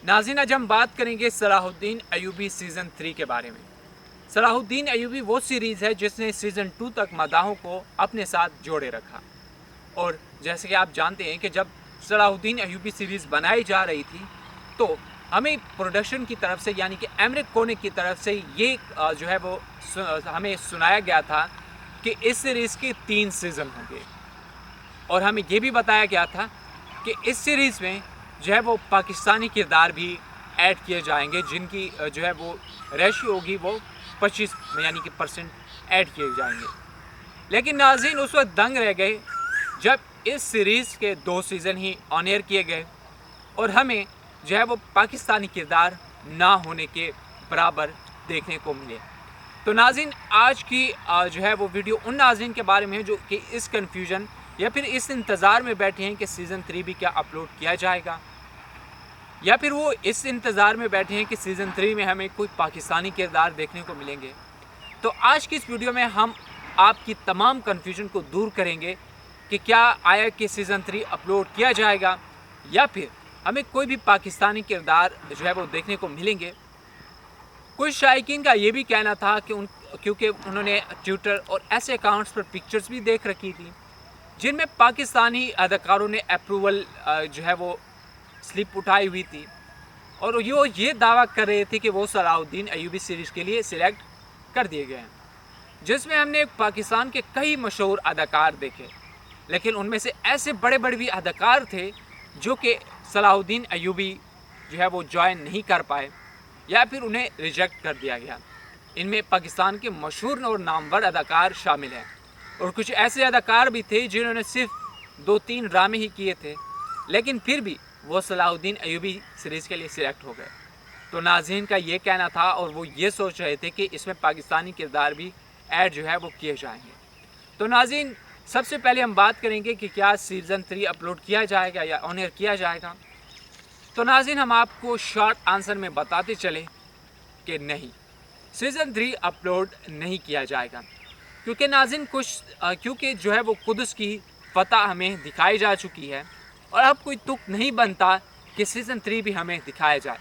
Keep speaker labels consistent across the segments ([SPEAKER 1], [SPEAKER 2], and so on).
[SPEAKER 1] नाज़रीन, आज हम बात करेंगे सलाहुद्दीन अयूबी सीज़न 3 के बारे में। सलाहुद्दीन अयूबी वो सीरीज़ है जिसने सीज़न 2 तक मदाहों को अपने साथ जोड़े रखा। और जैसे कि आप जानते हैं कि जब सलाहुद्दीन अयूबी सीरीज़ बनाई जा रही थी तो हमें प्रोडक्शन की तरफ से यानी कि एमरिक कोनिक की तरफ से ये जो है वो हमें सुनाया गया था कि इस सीरीज़ के 3 सीज़न होंगे। और हमें ये भी बताया गया था कि इस सीरीज़ में जो है वो पाकिस्तानी किरदार भी ऐड किए जाएंगे, जिनकी जो है वो रेशियो होगी वो 25 यानी कि परसेंट ऐड किए जाएंगे। लेकिन नाज़रीन उस वक्त दंग रह गए जब इस सीरीज़ के 2 सीज़न ही ऑन एयर किए गए और हमें जो है वो पाकिस्तानी किरदार ना होने के बराबर देखने को मिले। तो नाज़रीन आज की जो है वो वीडियो उन नाज़रीन के बारे में है जो कि इस कन्फ्यूजन या फिर इस इंतज़ार में बैठे हैं कि सीज़न 3 भी क्या अपलोड किया जाएगा, या फिर वो इस इंतज़ार में बैठे हैं कि सीज़न 3 में हमें कोई पाकिस्तानी किरदार देखने को मिलेंगे। तो आज की इस वीडियो में हम आपकी तमाम कन्फ्यूजन को दूर करेंगे कि क्या आया कि सीज़न 3 अपलोड किया जाएगा या फिर हमें कोई भी पाकिस्तानी किरदार जो है वो देखने को मिलेंगे। कुछ शायकीन का ये भी कहना था कि क्योंकि उन्होंने ट्विटर और ऐसे अकाउंट्स पर पिक्चर्स भी देख रखी थी जिनमें पाकिस्तानी अदाकारों ने अप्रूवल जो है वो स्लिप उठाई हुई थी और ये दावा कर रहे थे कि वो सलाहुद्दीन अयूबी सीरीज़ के लिए सिलेक्ट कर दिए गए हैं, जिसमें हमने पाकिस्तान के कई मशहूर अदाकार देखे। लेकिन उनमें से ऐसे बड़े बड़े भी अदाकार थे जो कि सलाहुद्दीन अयूबी जो है वो ज्वाइन नहीं कर पाए या फिर उन्हें रिजेक्ट कर दिया गया। इनमें पाकिस्तान के मशहूर और नामवर अदाकार शामिल हैं और कुछ ऐसे अदाकार भी थे जिन्होंने सिर्फ 2-3 ड्रामे ही किए थे, लेकिन फिर भी वो सलाहुद्दीन अयूबी सीरीज़ के लिए सिलेक्ट हो गए। तो नाज़रीन का ये कहना था और वो ये सोच रहे थे कि इसमें पाकिस्तानी किरदार भी ऐड जो है वो किए जाएंगे। तो नाज़रीन सबसे पहले हम बात करेंगे कि क्या सीज़न 3 अपलोड किया जाएगा या ऑन एयर किया जाएगा। तो नाज़रीन हम आपको शॉर्ट आंसर में बताते चले कि नहीं, सीज़न 3 अपलोड नहीं किया जाएगा, क्योंकि नाज़रीन क्योंकि जो है वो कुद्स की फतह हमें दिखाई जा चुकी है और अब कोई तुक नहीं बनता कि सीज़न 3 भी हमें दिखाया जाए।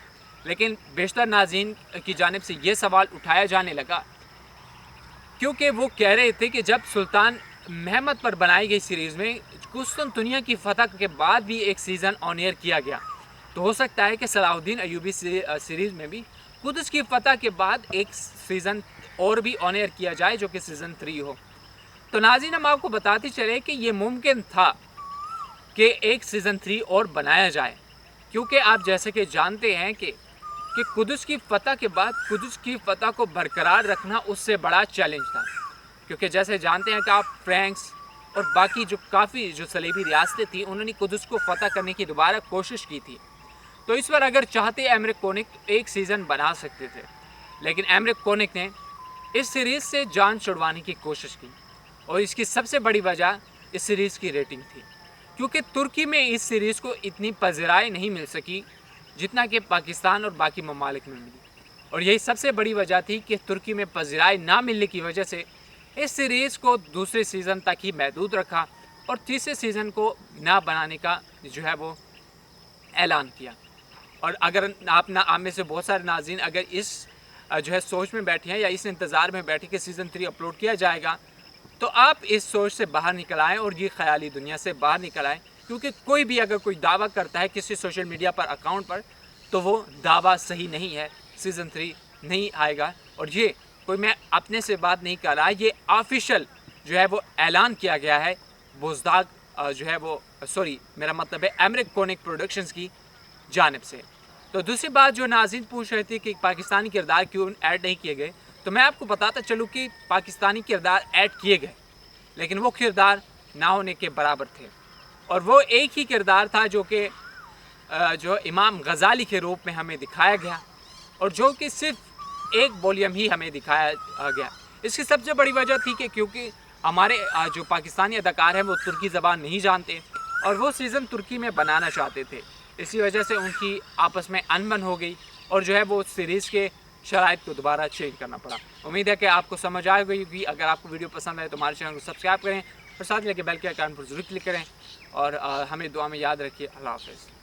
[SPEAKER 1] लेकिन बेशतर नाज़रीन की जानिब से ये सवाल उठाया जाने लगा क्योंकि वो कह रहे थे कि जब सुल्तान महमद पर बनाई गई सीरीज़ में कुस्तुनतुनिया की फतह के बाद भी एक सीज़न ऑन एयर किया गया, तो हो सकता है कि सलाहुद्दीन अयूबी सीरीज़ में भी कुद्स की फतह के बाद एक सीज़न और भी ऑन एयर किया जाए जो कि सीज़न 3 हो। तो नाज़रीन हम आपको बताते चले कि ये मुमकिन था कि एक सीज़न 3 और बनाया जाए, क्योंकि आप जैसे कि जानते हैं कि कुद्स की फतह के बाद कुद्स की फतह को बरकरार रखना उससे बड़ा चैलेंज था, क्योंकि जैसे जानते हैं कि आप फ्रांस और बाकी जो काफ़ी जो सलेबी रियासतें थी उन्होंने कुद्स को फतह करने की दोबारा कोशिश की थी। तो इस पर अगर चाहते एमरिक कोनिक एक सीज़न बना सकते थे, लेकिन एमरिक कोनिक ने इस सीरीज़ से जान छुड़वाने की कोशिश की और इसकी सबसे बड़ी वजह इस सीरीज़ की रेटिंग थी, क्योंकि तुर्की में इस सीरीज़ को इतनी पज़राई नहीं मिल सकी जितना कि पाकिस्तान और बाकी ममालिक में मिली। और यही सबसे बड़ी वजह थी कि तुर्की में पज़राई ना मिलने की वजह से इस सीरीज़ को दूसरे सीज़न तक ही महदूद रखा और तीसरे सीज़न को ना बनाने का जो है वो ऐलान किया। और अगर आप आप में से बहुत सारे नाज़रीन अगर इस जो है सोच में बैठे हैं या इस इंतज़ार में बैठे कि सीज़न 3 अपलोड किया जाएगा, तो आप इस सोच से बाहर निकल आएँ और ये ख़याली दुनिया से बाहर निकल आएँ, क्योंकि कोई भी अगर कोई दावा करता है किसी सोशल मीडिया पर अकाउंट पर तो वो दावा सही नहीं है। सीज़न 3 नहीं आएगा और ये कोई मैं अपने से बात नहीं कर रहा, ये ऑफिशियल जो है वो ऐलान किया गया है बुज़दाग जो है वो मेरा मतलब है एमरिक कोनिक प्रोडक्शंस की जानिब से। तो दूसरी बात जो नाज़रीन पूछ रहे थे कि पाकिस्तानी किरदार क्यों ऐड नहीं किए गए, तो मैं आपको बताता चलूँ कि पाकिस्तानी किरदार ऐड किए गए, लेकिन वो किरदार ना होने के बराबर थे और वो एक ही किरदार था जो कि जो इमाम गज़ाली के रूप में हमें दिखाया गया और जो कि सिर्फ एक वॉल्यूम ही हमें दिखाया गया। इसकी सबसे बड़ी वजह थी कि क्योंकि हमारे जो पाकिस्तानी अदाकार हैं वो तुर्की ज़बान नहीं जानते और वो सीज़न तुर्की में बनाना चाहते थे, इसी वजह से उनकी आपस में अनबन हो गई और जो है वो सीरीज़ के शराइत को दोबारा चेंज करना पड़ा। उम्मीद है कि आपको समझ आ गई होगी। अगर आपको वीडियो पसंद आए तो हमारे चैनल को सब्सक्राइब करें और साथ लेके बेल के आइकन पर ज़रूर क्लिक करें और हमें दुआ में याद रखिए। अल्लाह हाफ़िज़।